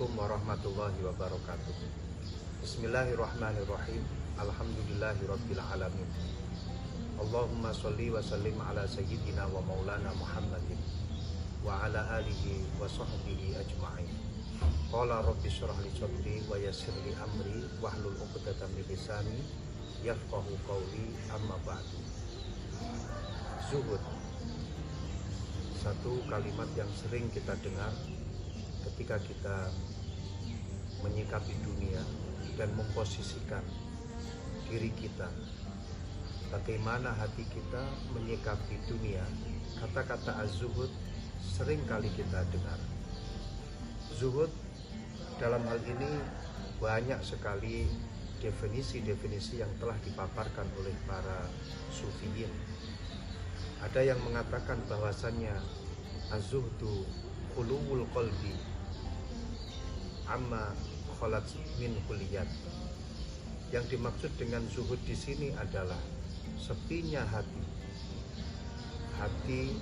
Assalamualaikum warahmatullahi wabarakatuh. Bismillahirrahmanirrahim. Alhamdulillahirabbil alamin. Allahumma sholli wa sallim ala sayyidina wa maulana Muhammadin wa ala alihi wa sahbihi ajma'in. Qala rabbi shrah li sadri wa yassir li amri wahlul 'uqdatam min lisani yafqahu qawli, amma ba'du. Zuhud, satu kalimat yang sering kita dengar ketika kita menyikapi dunia dan memposisikan diri kita, bagaimana hati kita menyikapi dunia. Kata-kata az-zuhud sering kali kita dengar. Zuhud dalam hal ini banyak sekali definisi-definisi yang telah dipaparkan oleh para sufiyin. Ada yang mengatakan bahwasannya az-zuhdu khuluwul qalbi amma khalat min kulliyat. Yang dimaksud dengan zuhud di sini adalah sepinya hati. Hati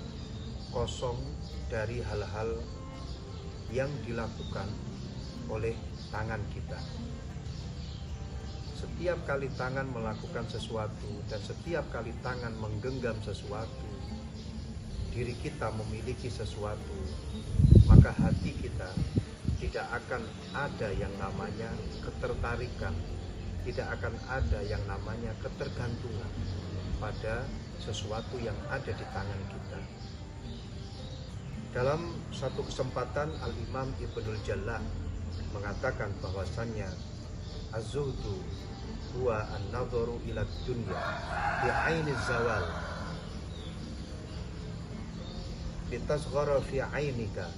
kosong dari hal-hal yang dilakukan oleh tangan kita. Setiap kali tangan melakukan sesuatu dan setiap kali tangan menggenggam sesuatu, diri kita memiliki sesuatu, maka hati kita tidak akan ada yang namanya ketertarikan, tidak akan ada yang namanya ketergantungan pada sesuatu yang ada di tangan kita. Dalam satu kesempatan Al-Imam Ibnul Jalla mengatakan bahwasannya az-zuhdu huwa an-nadharu ila dunya bi aini zawal litasghara fi ainika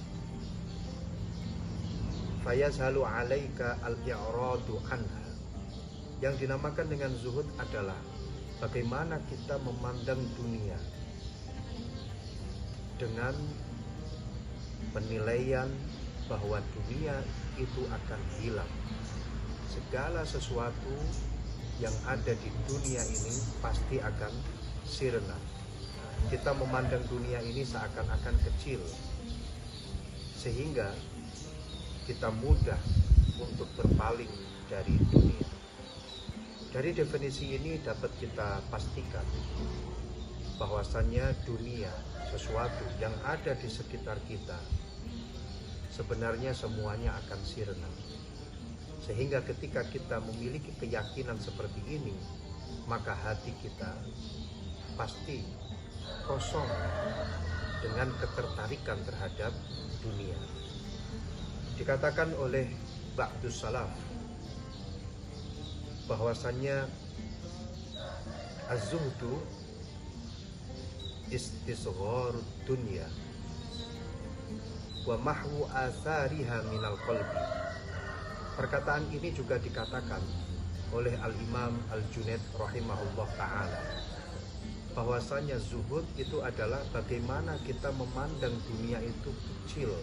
fayazhalu alaika al-i'radu anha. Yang dinamakan dengan zuhud adalah bagaimana kita memandang dunia dengan penilaian bahwa dunia itu akan hilang. Segala sesuatu yang ada di dunia ini pasti akan sirna. Kita memandang dunia ini seakan-akan kecil, sehingga kita mudah untuk berpaling dari dunia. Dari definisi ini dapat kita pastikan bahwasannya dunia, sesuatu yang ada di sekitar kita, sebenarnya semuanya akan sirna. Sehingga ketika kita memiliki keyakinan seperti ini, maka hati kita pasti kosong dengan ketertarikan terhadap dunia. Dikatakan oleh ba'dus salaf bahwasannya az-zuhdu istisgharud dunya wa mahwu athariha minal qalbi. Perkataan ini juga dikatakan oleh Al-Imam Al-Junaid rahimahullah ta'ala, bahwasanya zuhud itu adalah bagaimana kita memandang dunia itu kecil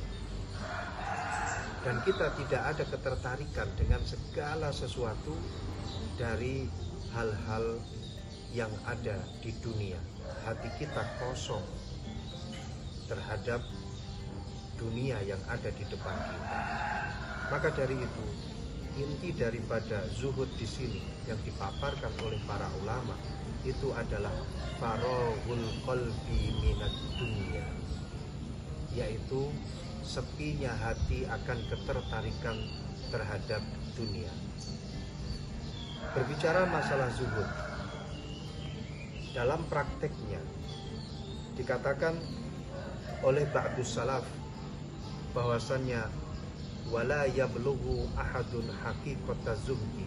dan kita tidak ada ketertarikan dengan segala sesuatu dari hal-hal yang ada di dunia. Hati kita kosong terhadap dunia yang ada di depan kita. Maka dari itu, inti daripada zuhud di sini yang dipaparkan oleh para ulama itu adalah farahul qalbi minad dunya, yaitu sepinya hati akan ketertarikan terhadap dunia. Berbicara masalah zuhud, dalam prakteknya dikatakan oleh ba'dus salaf bahwasannya wala yablughu ahadun haqiqata zuhdi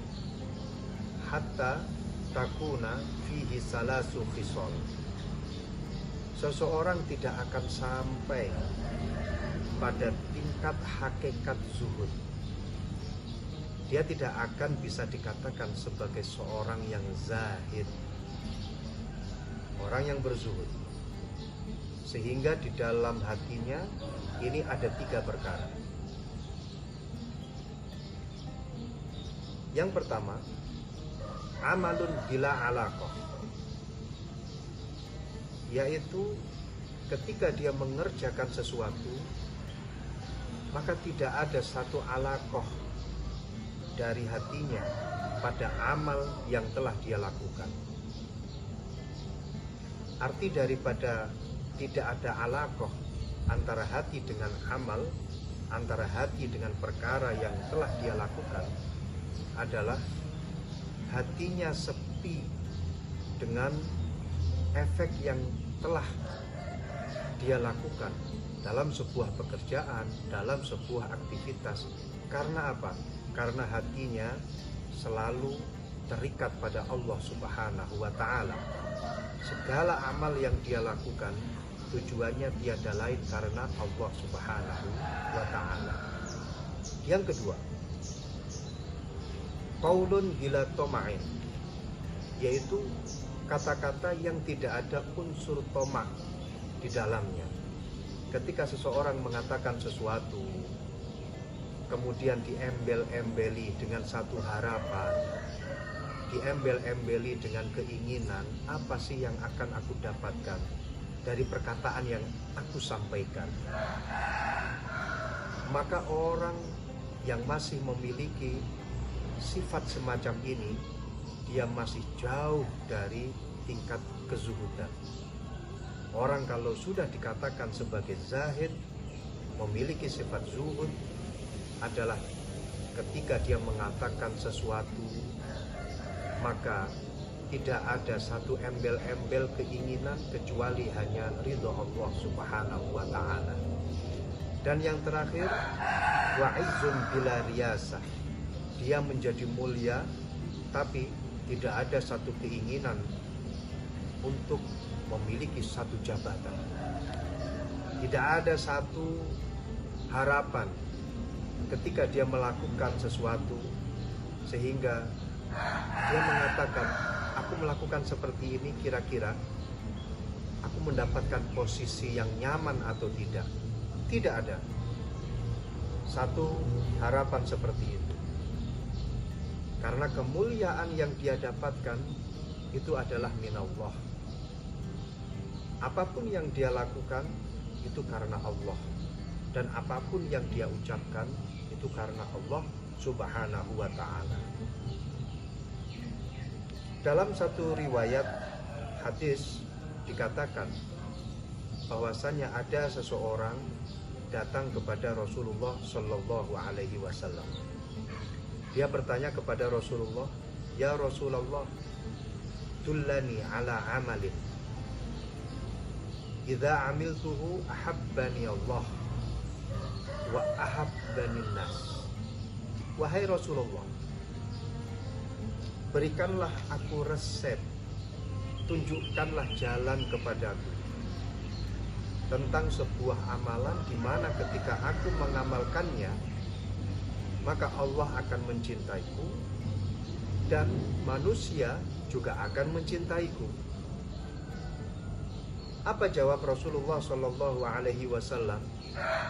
hatta takuna fihi salasu khisal. Seseorang tidak akan sampai pada tingkat hakikat zuhud. Dia tidak akan bisa dikatakan sebagai seorang yang zahid, orang yang berzuhud, sehingga di dalam hatinya ini ada 3 perkara. Yang pertama, amalun bila alaqah, yaitu ketika dia mengerjakan sesuatu maka tidak ada satu alaqah dari hatinya pada amal yang telah dia lakukan. Arti daripada tidak ada alaqah antara hati dengan amal, antara hati dengan perkara yang telah dia lakukan, adalah hatinya sepi dengan efek yang telah dia lakukan dalam sebuah pekerjaan, dalam sebuah aktivitas. Karena apa? Karena hatinya selalu terikat pada Allah Subhanahu wa ta'ala. Segala amal yang dia lakukan tujuannya tiada lain karena Allah Subhanahu wa ta'ala. Yang kedua, qaulun bila toma'in, yaitu kata-kata yang tidak ada unsur toma' di dalamnya. Ketika seseorang mengatakan sesuatu, kemudian diembel-embeli dengan satu harapan, diembel-embeli dengan keinginan, apa sih yang akan aku dapatkan dari perkataan yang aku sampaikan. Maka orang yang masih memiliki sifat semacam ini, dia masih jauh dari tingkat kezuhudan. Orang kalau sudah dikatakan sebagai zahid, memiliki sifat zuhud, adalah ketika dia mengatakan sesuatu, maka tidak ada satu embel-embel keinginan kecuali hanya ridho Allah Subhanahu wa ta'ala. Dan yang terakhir, wa'izzun bila riyasah, dia menjadi mulia tapi tidak ada satu keinginan untuk memiliki satu jabatan. Tidak ada satu harapan ketika dia melakukan sesuatu sehingga dia mengatakan, aku melakukan seperti ini, kira-kira aku mendapatkan posisi yang nyaman atau tidak. Tidak ada satu harapan seperti itu. Karena kemuliaan yang dia dapatkan itu adalah minallah. Apapun yang dia lakukan itu karena Allah, dan apapun yang dia ucapkan itu karena Allah Subhanahu wa ta'ala. Dalam satu riwayat hadis dikatakan bahwasanya ada seseorang datang kepada Rasulullah Shallallahu Alaihi Wasallam. Dia bertanya kepada Rasulullah, ya Rasulullah, dullani ala amalin idza amiltuhu ahabbani Allah wa ahabbani nas. Wahai Rasulullah, berikanlah aku resep, tunjukkanlah jalan kepadaku tentang sebuah amalan di mana ketika aku mengamalkannya, maka Allah akan mencintaiku dan manusia juga akan mencintaiku. Apa jawab Rasulullah Shallallahu Alaihi Wasallam?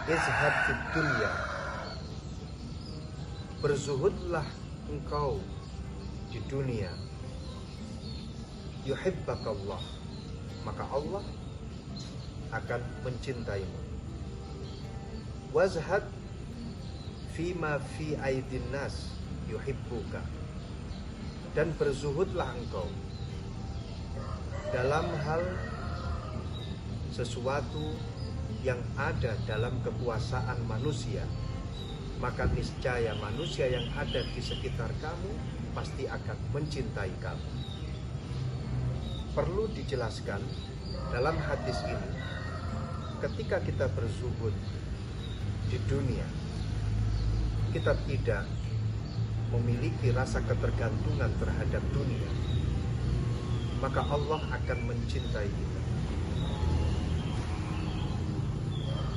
Izhad fid dunya, berzuhudlah engkau di dunia. Yuhibbakallah, maka Allah akan mencintaimu. Wazhad fima fi aidin nas yuhibbuka, dan berzuhudlah engkau dalam hal sesuatu yang ada dalam kekuasaan manusia, maka niscaya manusia yang ada di sekitar kamu pasti akan mencintai kamu. Perlu dijelaskan dalam hadis ini, ketika kita berzuhud di dunia, kita tidak memiliki rasa ketergantungan terhadap dunia, maka Allah akan mencintai kita.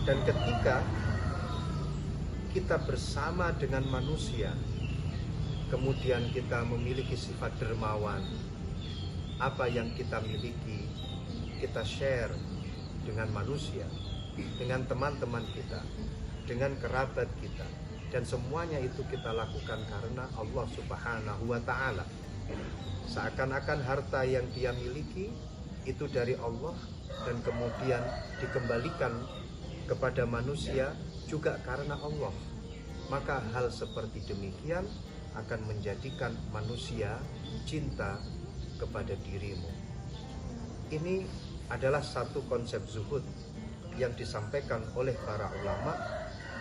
Dan ketika kita bersama dengan manusia, kemudian kita memiliki sifat dermawan, apa yang kita miliki kita share dengan manusia, dengan teman-teman kita, dengan kerabat kita, dan semuanya itu kita lakukan karena Allah Subhanahu wa ta'ala. Seakan-akan harta yang dia miliki itu dari Allah dan kemudian dikembalikan kepada manusia juga karena Allah. Maka hal seperti demikian akan menjadikan manusia cinta kepada dirimu. Ini adalah satu konsep zuhud yang disampaikan oleh para ulama,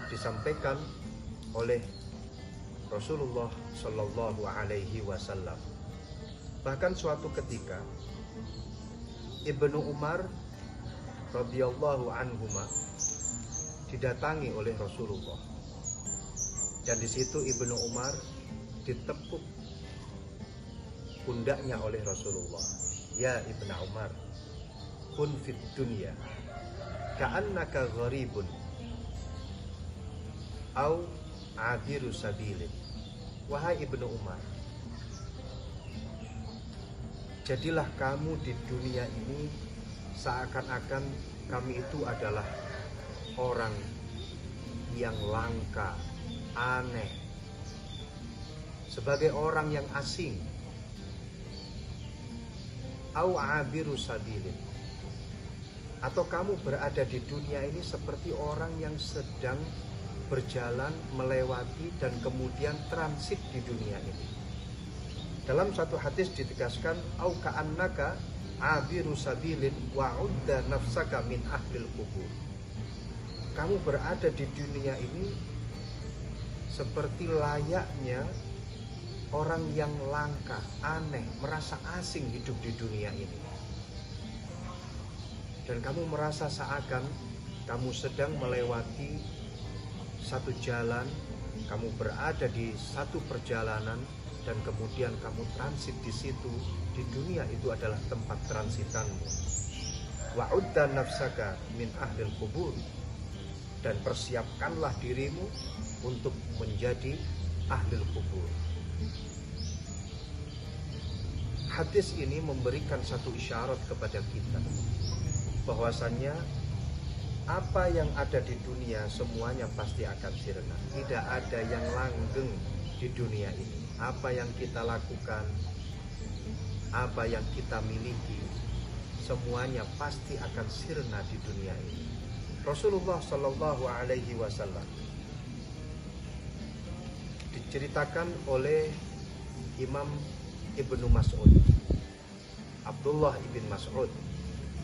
disampaikan oleh Rasulullah Shallallahu Alaihi Wasallam. Bahkan suatu ketika Ibnu Umar radhiyallahu anhuma didatangi oleh Rasulullah, dan di situ Ibnu Umar ditepuk pundaknya oleh Rasulullah. Ya Ibnu Umar, kun fid dunya ka'annaka gharibun au abiru sabilin. Wahai Ibnu Umar, jadilah kamu di dunia ini seakan-akan kami itu adalah orang yang langka, aneh, sebagai orang yang asing. Au abiru sabilin, atau kamu berada di dunia ini seperti orang yang sedang berjalan melewati dan kemudian transit di dunia ini. Dalam satu hadis ditegaskan, au ka'annaka abiru sabilin wa udda nafsaka min ahlil kubur. Kamu berada di dunia ini seperti layaknya orang yang langka, aneh, merasa asing hidup di dunia ini. Dan kamu merasa seakan kamu sedang melewati satu jalan, kamu berada di satu perjalanan, dan kemudian kamu transit di situ. Di dunia itu adalah tempat transitanmu. Wa'udda nafsaka min ahlil kubur, dan persiapkanlah dirimu untuk menjadi ahlil kubur. Hadis ini memberikan satu isyarat kepada kita bahwasannya apa yang ada di dunia semuanya pasti akan sirna. Tidak ada yang langgeng di dunia ini. Apa yang kita lakukan, apa yang kita miliki, semuanya pasti akan sirna di dunia ini. Rasulullah Shallallahu Alaihi Wasallam diceritakan oleh Imam Ibnu Mas'ud, Abdullah ibn Mas'ud,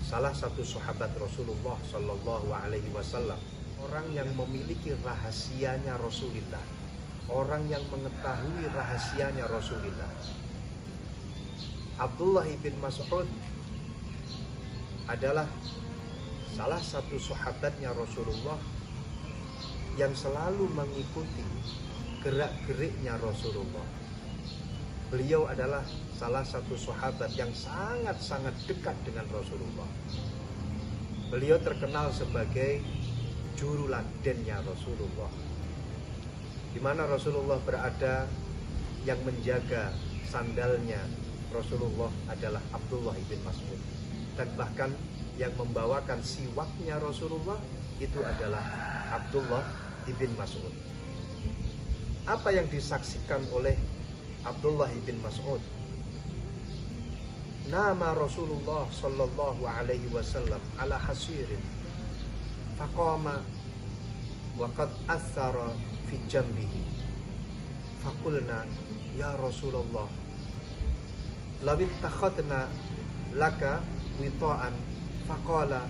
salah satu sahabat Rasulullah Shallallahu Alaihi Wasallam, orang yang memiliki rahasianya Rasulullah, orang yang mengetahui rahasianya Rasulullah. Abdullah ibn Mas'ud adalah salah satu sahabatnya Rasulullah yang selalu mengikuti gerak-geriknya Rasulullah. Beliau adalah salah satu sahabat yang sangat-sangat dekat dengan Rasulullah. Beliau terkenal sebagai juru ladennya Rasulullah. Di mana Rasulullah berada, yang menjaga sandalnya Rasulullah adalah Abdullah ibn Mas'ud. Dan bahkan yang membawakan siwaknya Rasulullah itu adalah Abdullah ibn Mas'ud. Apa yang disaksikan oleh Abdullah ibn Mas'ud? Nama Rasulullah Sallallahu Alaihi Wasallam ala hasirin faqama wa qad athara fi jambihi faqulna ya Rasulullah lawit takhadna laka wita'an faqala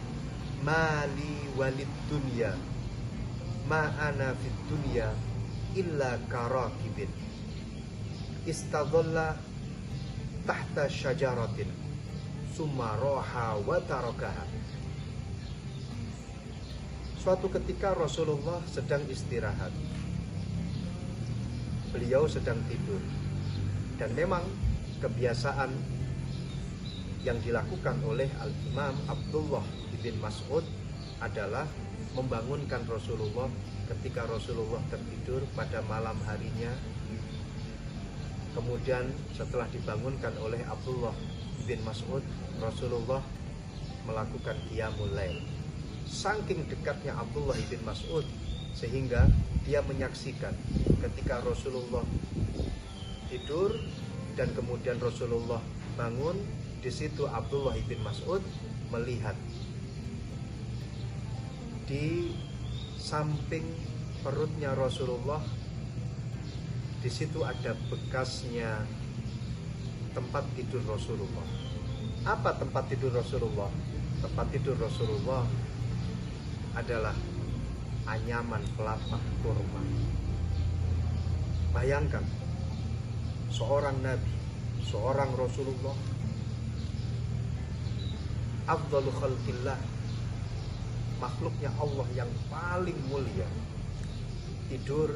mali walid dunya ma ana fid dunya illa karakibin istadalla tahta syajaratin summa roha wa tarakaha. Suatu ketika Rasulullah sedang istirahat, beliau sedang tidur, dan memang kebiasaan yang dilakukan oleh Al-Imam Abdullah bin Mas'ud adalah membangunkan Rasulullah ketika Rasulullah tertidur pada malam harinya. Kemudian setelah dibangunkan oleh Abdullah bin Mas'ud, Rasulullah melakukan qiyamul lail. Saking dekatnya Abdullah bin Mas'ud sehingga dia menyaksikan ketika Rasulullah tidur dan kemudian Rasulullah bangun. Di situ Abdullah bin Mas'ud melihat di samping perutnya Rasulullah, di situ ada bekasnya tempat tidur Rasulullah. Apa tempat tidur Rasulullah? Tempat tidur Rasulullah adalah anyaman pelepah kurma. Bayangkan, seorang Nabi, seorang Rasulullah, afdalu khalqillah, makhluknya Allah yang paling mulia, tidur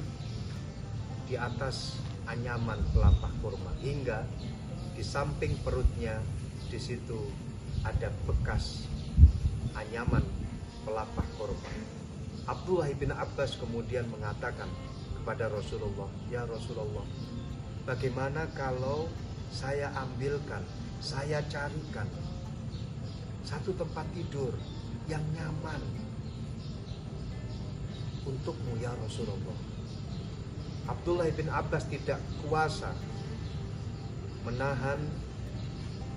di atas anyaman pelepah kurma, hingga di samping perutnya di situ ada bekas anyaman pelepah kurma. Abdullah bin Abbas kemudian mengatakan kepada Rasulullah, "Ya Rasulullah, bagaimana kalau saya ambilkan, saya carikan satu tempat tidur yang nyaman untukmu ya Rasulullah?" Abdullah bin Abbas tidak kuasa menahan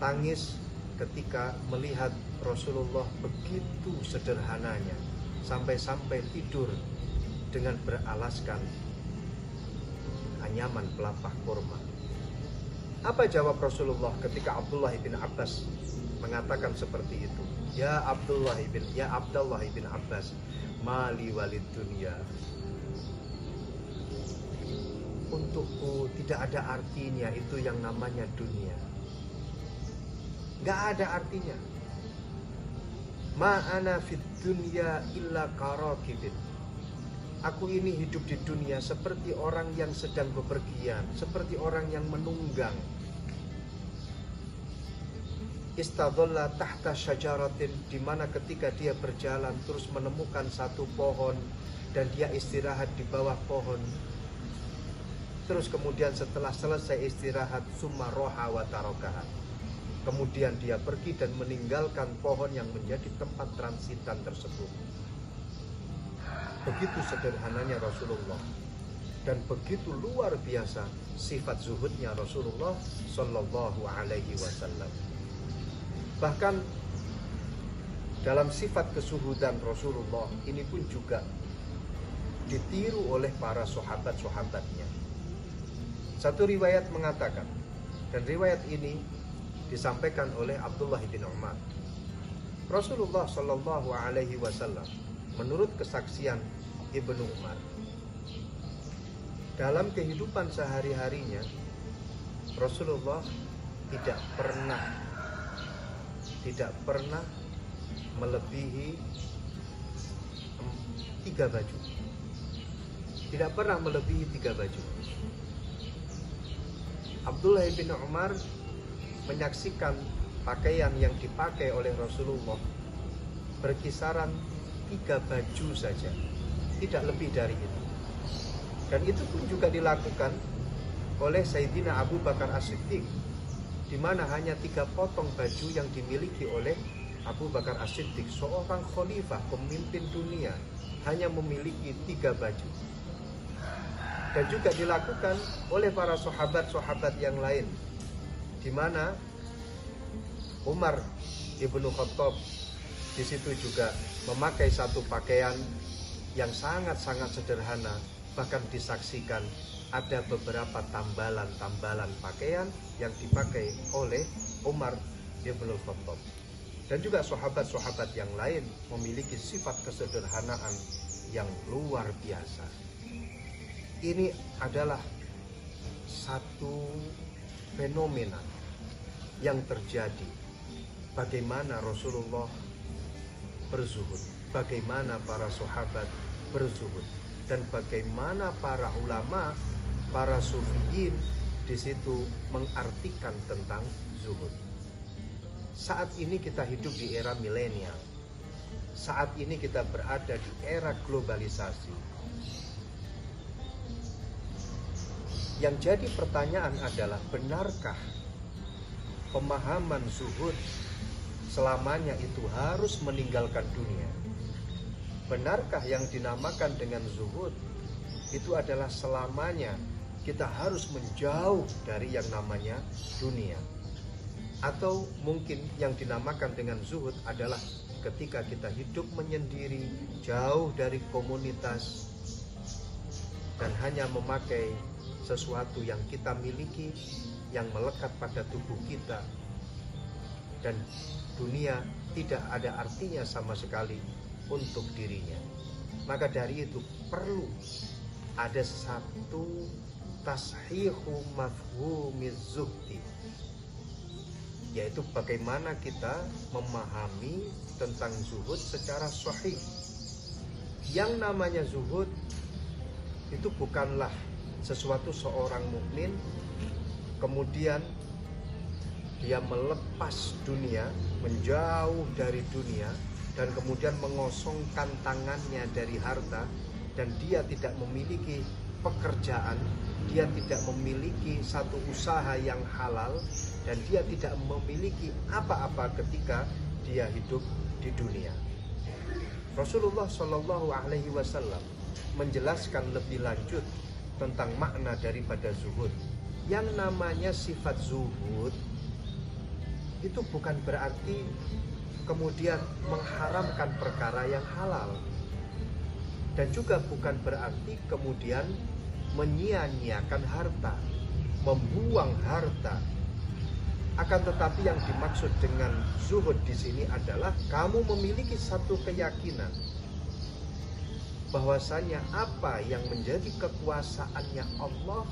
tangis ketika melihat Rasulullah begitu sederhananya, sampai-sampai tidur dengan beralaskan anyaman pelepah kurma. Apa jawab Rasulullah ketika Abdullah bin Abbas mengatakan seperti itu? Ya Abdullah bin Abbas, mali walid dunia. Untukku tidak ada artinya itu yang namanya dunia. Gak ada artinya. Ma ana fid dunya illa karakibin. Aku ini hidup di dunia seperti orang yang sedang bepergian, seperti orang yang menunggang. Istadalla tahta syajaratin, di mana ketika dia berjalan terus menemukan satu pohon dan dia istirahat di bawah pohon. Terus kemudian setelah selesai istirahat, summa roha wa tarokaha. Kemudian dia pergi dan meninggalkan pohon yang menjadi tempat transitan tersebut. Begitu sederhananya Rasulullah, dan begitu luar biasa sifat zuhudnya Rasulullah Sallallahu Alaihi Wasallam. Bahkan dalam sifat kesuhudan Rasulullah ini pun juga ditiru oleh para sahabat-sahabatnya. Satu riwayat mengatakan, dan riwayat ini disampaikan oleh Abdullah bin Umar, Rasulullah Sallallahu Alaihi Wasallam menurut kesaksian Ibnu Umar, dalam kehidupan sehari-harinya Rasulullah tidak pernah melebihi 3 baju. Tidak pernah melebihi 3 baju. Abdullah bin Umar menyaksikan pakaian yang dipakai oleh Rasulullah berkisaran 3 baju saja, tidak lebih dari itu. Dan itu pun juga dilakukan oleh Sayyidina Abu Bakar As-Siddiq, di mana hanya 3 potong baju yang dimiliki oleh Abu Bakar As-Siddiq, seorang khalifah pemimpin dunia, hanya memiliki 3 baju. Dan juga dilakukan oleh para sahabat-sahabat yang lain, di mana Umar ibnu Khattab di situ juga memakai satu pakaian yang sangat-sangat sederhana. Bahkan disaksikan ada beberapa tambalan-tambalan pakaian yang dipakai oleh Umar ibnu Khattab. Dan juga sahabat-sahabat yang lain memiliki sifat kesederhanaan yang luar biasa. Ini adalah satu fenomena yang terjadi. Bagaimana Rasulullah berzuhud, bagaimana para sahabat berzuhud, dan bagaimana para ulama, para sufiyin di situ mengartikan tentang zuhud. Saat ini kita hidup di era milenial. Saat ini kita berada di era globalisasi. Yang jadi pertanyaan adalah, benarkah pemahaman zuhud selamanya itu harus meninggalkan dunia? Benarkah yang dinamakan dengan zuhud itu adalah selamanya kita harus menjauh dari yang namanya dunia? Atau mungkin yang dinamakan dengan zuhud adalah ketika kita hidup menyendiri, jauh dari komunitas, dan hanya memakai sesuatu yang kita miliki, yang melekat pada tubuh kita, dan dunia tidak ada artinya sama sekali untuk dirinya. Maka dari itu perlu ada satu tashihu mafhumiz zuhdi, yaitu bagaimana kita memahami tentang zuhud secara sahih. Yang namanya zuhud itu bukanlah sesuatu seorang mukmin kemudian dia melepas dunia, menjauh dari dunia, dan kemudian mengosongkan tangannya dari harta, dan dia tidak memiliki pekerjaan, dia tidak memiliki satu usaha yang halal, dan dia tidak memiliki apa-apa ketika dia hidup di dunia. Rasulullah Shallallahu Alaihi Wasallam menjelaskan lebih lanjut tentang makna daripada zuhud. Yang namanya sifat zuhud itu bukan berarti kemudian mengharamkan perkara yang halal, dan juga bukan berarti kemudian menyia-nyiakan harta, membuang harta. Akan tetapi yang dimaksud dengan zuhud di sini adalah kamu memiliki satu keyakinan bahwasanya apa yang menjadi kekuasaannya Allah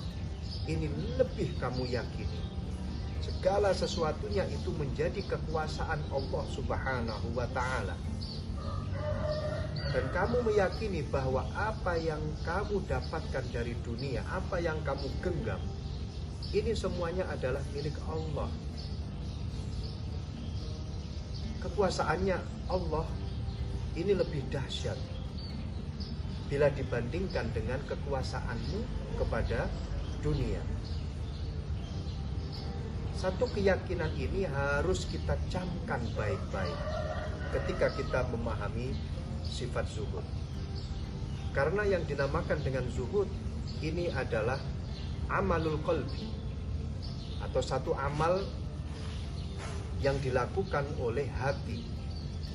ini lebih kamu yakini. Segala sesuatunya itu menjadi kekuasaan Allah Subhanahu wa Ta'ala. Dan kamu meyakini bahwa apa yang kamu dapatkan dari dunia, apa yang kamu genggam, ini semuanya adalah milik Allah. Kekuasaannya Allah ini lebih dahsyat bila dibandingkan dengan kekuasaanmu kepada dunia. Satu keyakinan ini harus kita camkan baik-baik ketika kita memahami sifat zuhud. Karena yang dinamakan dengan zuhud ini adalah amalul qalbi, atau satu amal yang dilakukan oleh hati.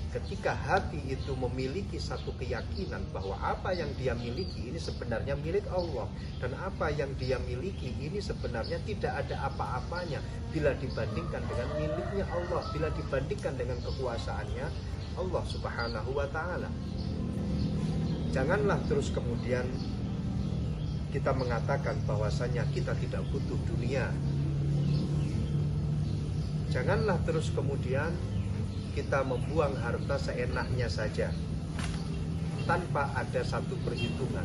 Ketika hati itu memiliki satu keyakinan bahwa apa yang dia miliki ini sebenarnya milik Allah, dan apa yang dia miliki ini sebenarnya tidak ada apa-apanya bila dibandingkan dengan miliknya Allah, bila dibandingkan dengan kekuasaannya Allah Subhanahu wa Ta'ala. Janganlah terus kemudian kita mengatakan bahwasanya kita tidak butuh dunia. Janganlah terus kemudian kita membuang harta seenaknya saja tanpa ada satu perhitungan.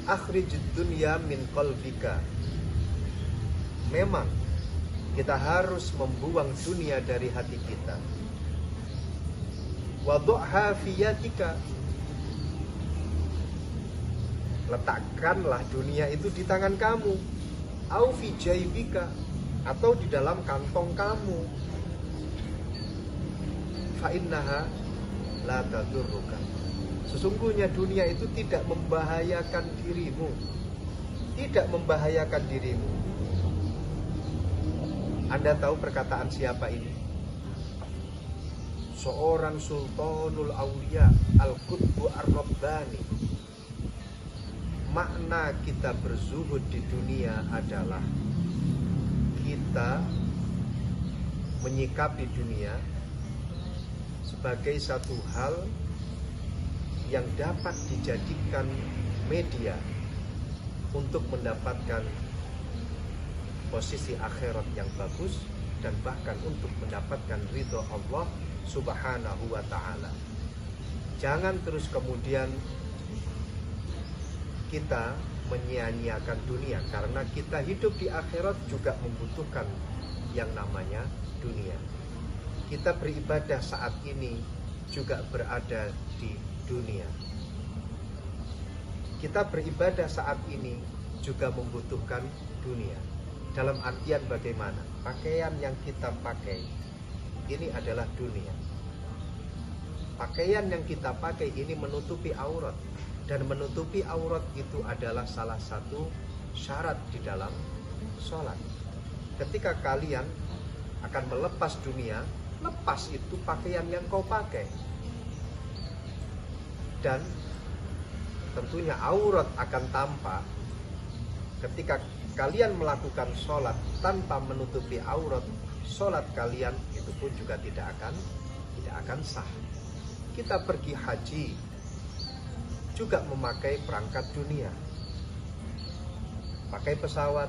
Akhrijud dunya min qalbika. Memang kita harus membuang dunia dari hati kita. Wadhu'ha fi yadika. Letakkanlah dunia itu di tangan kamu. Au fi jaybika, atau di dalam kantong kamu. Fa innaha la tadurruka. Sesungguhnya dunia itu tidak membahayakan dirimu. Tidak membahayakan dirimu. Anda tahu perkataan siapa ini? Seorang Sultanul Aulia Al-Qutbu Ar-Rabbani. Makna kita berzuhud di dunia adalah kita menyikapi dunia sebagai satu hal yang dapat dijadikan media untuk mendapatkan posisi akhirat yang bagus, dan bahkan untuk mendapatkan ridho Allah Subhanahu wa Ta'ala. Jangan terus kemudian kita menyia-nyiakan dunia, karena kita hidup di akhirat juga membutuhkan yang namanya dunia. Kita beribadah saat ini juga berada di dunia. Kita beribadah saat ini juga membutuhkan dunia. Dalam artian bagaimana? Pakaian yang kita pakai ini adalah dunia. Pakaian yang kita pakai ini menutupi aurat, dan menutupi aurat itu adalah salah satu syarat di dalam sholat. ketika kalian akan melepas dunia, lepas itu pakaian yang kau pakai. Dan tentunya aurat akan tampak. Ketika kalian melakukan sholat tanpa menutupi aurat, sholat kalian itu pun juga tidak akan sah. Kita pergi haji juga memakai perangkat dunia, pakai pesawat,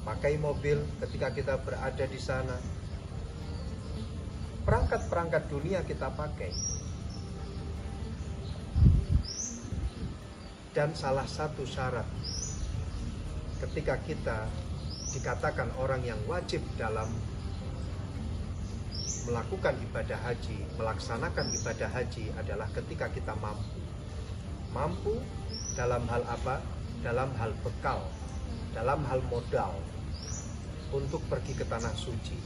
pakai mobil. Ketika kita berada di sana, perangkat-perangkat dunia kita pakai. Dan salah satu syarat ketika kita dikatakan orang yang wajib dalam melakukan ibadah haji, melaksanakan ibadah haji adalah ketika kita mampu dalam hal apa? Dalam hal bekal, dalam hal modal untuk pergi ke tanah suci.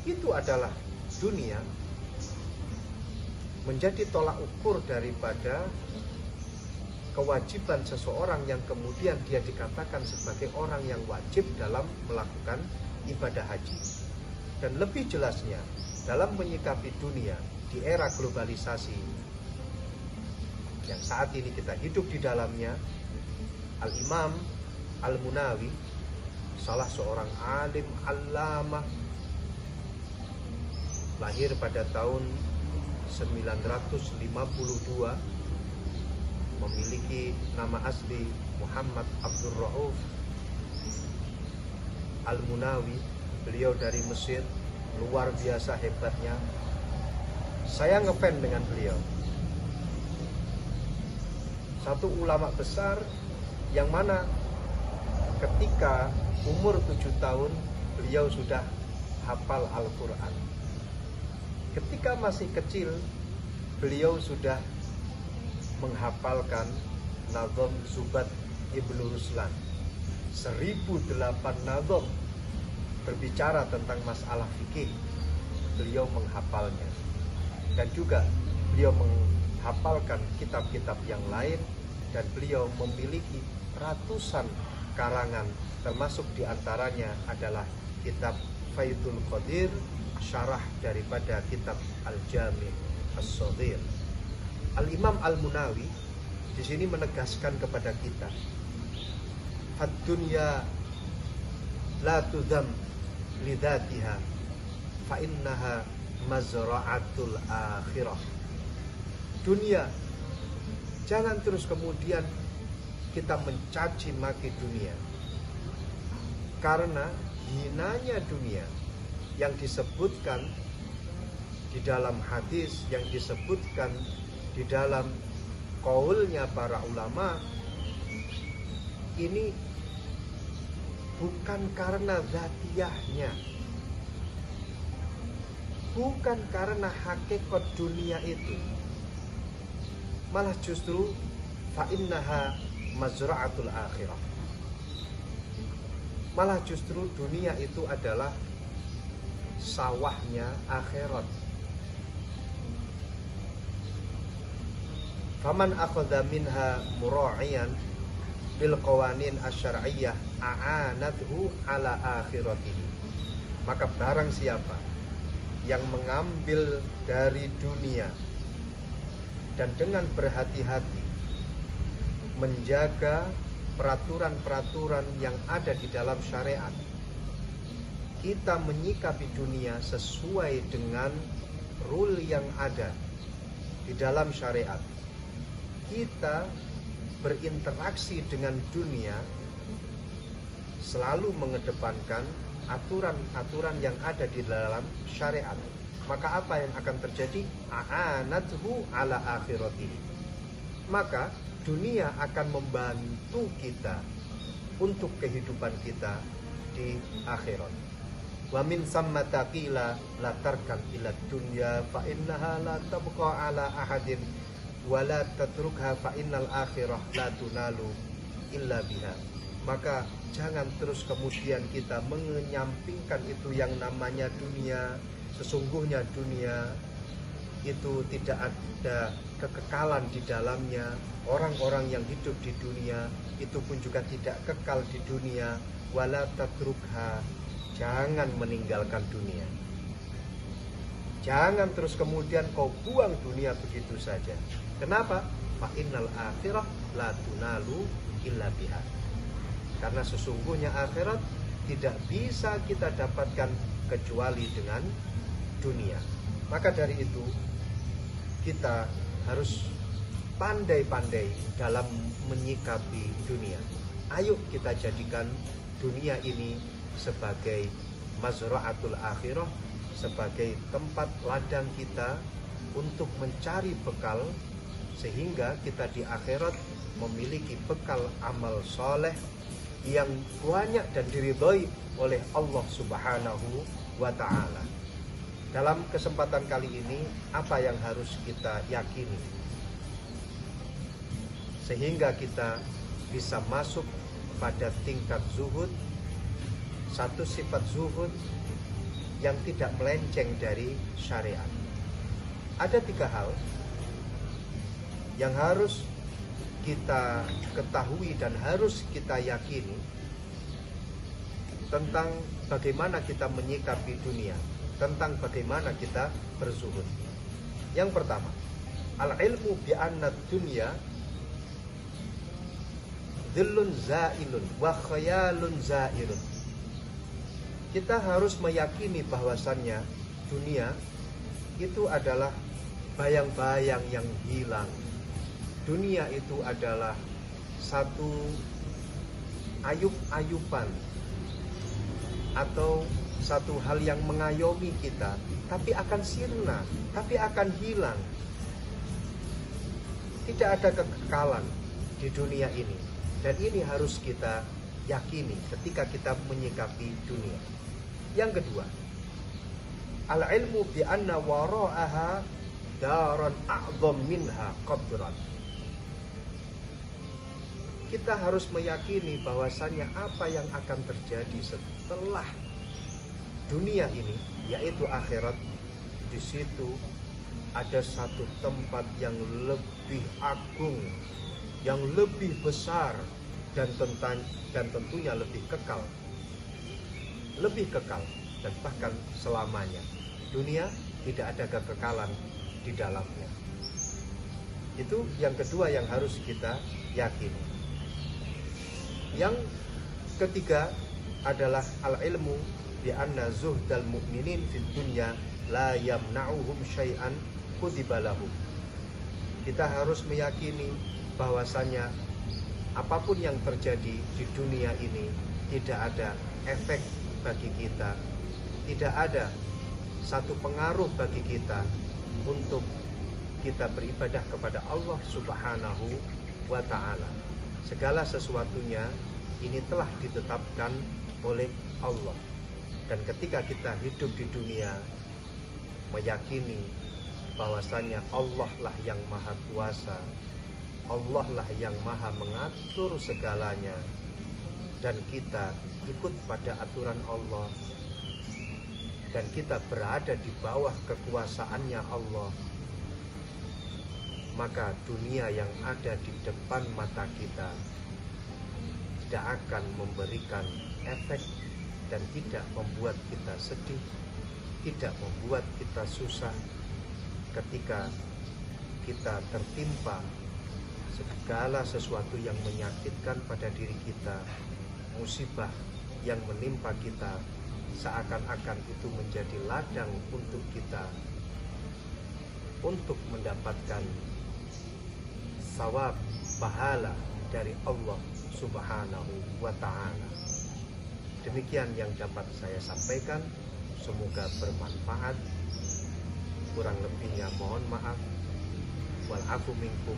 Itu adalah dunia menjadi tolak ukur daripada kewajiban seseorang yang kemudian dia dikatakan sebagai orang yang wajib dalam melakukan ibadah haji. Dan lebih jelasnya, dalam menyikapi dunia di era globalisasi yang saat ini kita hidup di dalamnya, Al-Imam Al-Munawi, salah seorang alim allamah, lahir pada tahun 952, memiliki nama asli Muhammad Abdul Rauf Al-Munawi. Beliau dari Mesir, luar biasa hebatnya. Saya ngefans dengan beliau. Satu ulama besar yang mana ketika umur 7 tahun beliau sudah hafal Al-Quran. Ketika masih kecil beliau sudah menghafalkan Nazom Zubat Ibnu Ruslan. 1008 nazom berbicara tentang masalah fikih, beliau menghafalnya. Dan juga beliau menghafalkan kitab-kitab yang lain, dan beliau memiliki ratusan karangan, termasuk diantaranya adalah kitab Faidul Qadir, syarah daripada kitab Al-Jami' As-Shaghir. Al-Imam Al-Munawi di sini menegaskan kepada kita, "Ad-dunya la tudham lidatiha fa innaha mazra'atul akhirah." Dunia, jangan terus kemudian kita mencaci maki dunia, karena hinanya dunia yang disebutkan di dalam hadis, yang disebutkan di dalam qaulnya para ulama, ini bukan karena zatiyahnya, bukan karena hakikat dunia itu, malah justru fa'innaha mazra'atul akhirah, malah justru dunia itu adalah sawahnya akhirat. Faman akhadha minha mura'iyan bil qawanin asy-syar'iyyah a'anathu ala akhiratihi. Maka barang siapa yang mengambil dari dunia dan dengan berhati-hati menjaga peraturan-peraturan yang ada di dalam syariat, kita menyikapi dunia sesuai dengan rule yang ada di dalam syariat, kita berinteraksi dengan dunia selalu mengedepankan aturan-aturan yang ada di dalam syariat, maka apa yang akan terjadi? A'anathu ala akhirati. Maka dunia akan membantu kita untuk kehidupan kita di akhirat. Wa min samma taqila la tarkan ila dunya fa innaha la tabqa ala ahadin wa la tatrukha fa innal akhirah la tunalu illa biha. Maka jangan terus kemudian kita menyampingkan itu yang namanya dunia. Sesungguhnya dunia itu tidak ada kekekalan di dalamnya. Orang-orang yang hidup di dunia itu pun juga tidak kekal di dunia. wala tatrukha, jangan meninggalkan dunia. Jangan terus kemudian kau buang dunia begitu saja. Kenapa? Fa innal akhirah la tunalu illa biha. Karena sesungguhnya akhirat tidak bisa kita dapatkan kecuali dengan dunia. Maka dari itu kita harus pandai-pandai dalam menyikapi dunia. Ayo kita jadikan dunia ini sebagai mazra'atul akhirah, sebagai tempat ladang kita untuk mencari bekal, sehingga kita di akhirat memiliki bekal amal soleh yang banyak dan diridhoi oleh Allah Subhanahu wa ta'ala. Dalam kesempatan kali ini, apa yang harus kita yakini sehingga kita bisa masuk pada tingkat zuhud, satu sifat zuhud yang tidak melenceng dari syariat. Ada 3 hal yang harus kita ketahui dan harus kita yakini tentang bagaimana kita menyikapi dunia, tentang bagaimana kita berzuhud. Yang pertama, al-ilmu bi anna dunya dhillun zailun wa khayalun zairun. Kita harus meyakini bahwasannya dunia itu adalah bayang-bayang yang hilang. Dunia itu adalah satu ayub-ayuban atau satu hal yang mengayomi kita, tapi akan sirna, tapi akan hilang. Tidak ada kekekalan di dunia ini, dan ini harus kita yakini ketika kita menyikapi dunia. Yang kedua, al-ilmu bi anna wara'aha daran a'zam minha qadran. Kita harus meyakini bahwasannya apa yang akan terjadi setelah dunia ini, yaitu akhirat. Di situ ada satu tempat yang lebih agung, yang lebih besar, dan tentunya lebih kekal. Lebih kekal dan bahkan selamanya. Dunia tidak ada kekekalan di dalamnya. Itu yang kedua yang harus kita yakini. Yang ketiga adalah al-ilmu bi anna zuhdal mu'minin fid dunya la yamna'uhum syai'an kutiba lahum. Kita harus meyakini bahwasanya apapun yang terjadi di dunia ini tidak ada efek bagi kita, tidak ada satu pengaruh bagi kita untuk kita beribadah kepada Allah Subhanahu wa ta'ala. Segala sesuatunya ini telah ditetapkan oleh Allah. Dan ketika kita hidup di dunia, meyakini bahwasanya Allah lah yang maha kuasa, Allah lah yang maha mengatur segalanya, dan kita ikut pada aturan Allah, dan kita berada di bawah kekuasaannya Allah, maka dunia yang ada di depan mata kita tidak akan memberikan efek dan tidak membuat kita sedih, tidak membuat kita susah ketika kita tertimpa segala sesuatu yang menyakitkan pada diri kita, musibah yang menimpa kita, seakan-akan itu menjadi ladang untuk kita untuk mendapatkan sawab, pahala dari Allah Subhanahu wa ta'ala. Demikian yang dapat saya sampaikan, semoga bermanfaat. Kurang lebihnya mohon maaf. Wal afu minkum.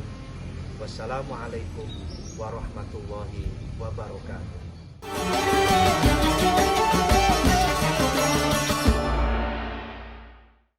Wassalamualaikum warahmatullahi wabarakatuh.